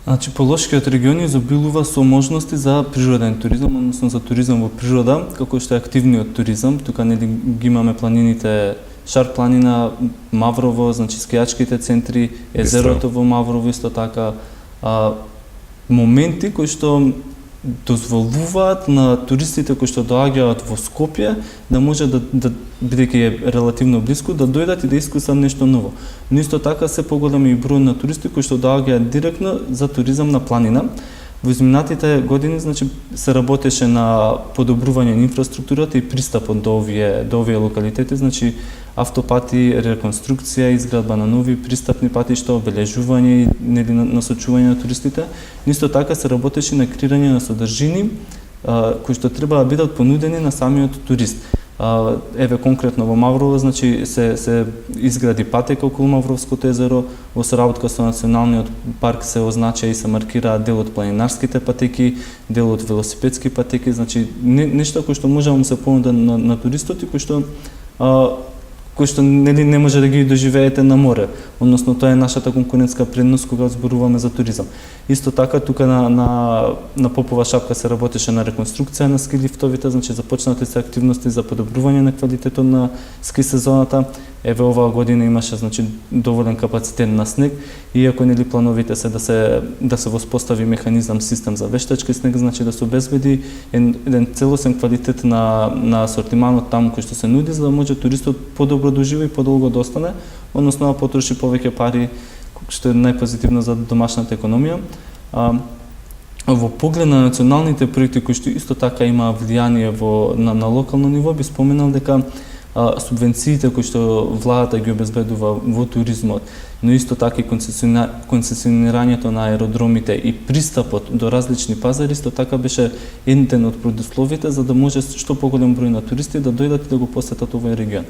Значи, Полошкиот регион изобилува со можности за природен туризам, односно за туризам во природа, како што е активниот туризам. Тука нели ги имаме планините Шар планина, Маврово, значи скијачките центри, езерото во Маврово исто така, моменти кои што дозволуваат на туристите кои што доаѓаат во Скопје да може бидејќи е релативно блиску, да дојдат и да искусат нешто ново. Но исто така се поголем и број на туристи кои што доаѓаат директно за туризам на планина. Во изминатите години, значи, се работеше на подобрување на инфраструктурата и пристапот до овие локалитети, значи автопати, реконструкција, изградба на нови пристапни патишта, обележување и нели насочување на туристите. Исто така се работеше на креирање на содржини кои што треба да бидат понудени на самиот турист. Еве конкретно во Маврово, значи се изгради патека околу Мавровското езеро, во соработка со Националниот парк се означа и се маркира дел од планинарските патеки, дел од велосипедски патеки, значи нешто кои што може да му се понуди на туристот и кои што нели не може да ги доживеете на море, односно тоа е нашата конкурентска предност кога зборуваме за туризам. Исто така тука на Попова шапка се работеше на реконструкција на ски лифтовите, значи започнати се активности за подобрување на квалитетот на ски сезоната. Еве оваа година имаше значи доволен капацитет на снег, иако нели плановите се да се воспостави механизам систем за вештачки снег, значи да се обезбеди еден целосен квалитет на асортиманот таму кој што се нуди, за да може туристот подобро да ужива и подолго да остане, односно да потроши повеќе пари, што е најпозитивно за домашната економија. Во поглед на националните проекти кои што исто така имаа влијание на локално ниво, би споменал дека субвенциите кои што владата ги обезбедува во туризмот, но исто така и концесионирањето на аеродромите и пристапот до различни пазари, исто така беше еден од предусловите за да може што поголем број на туристи да дојдат и да го посетат овој регион.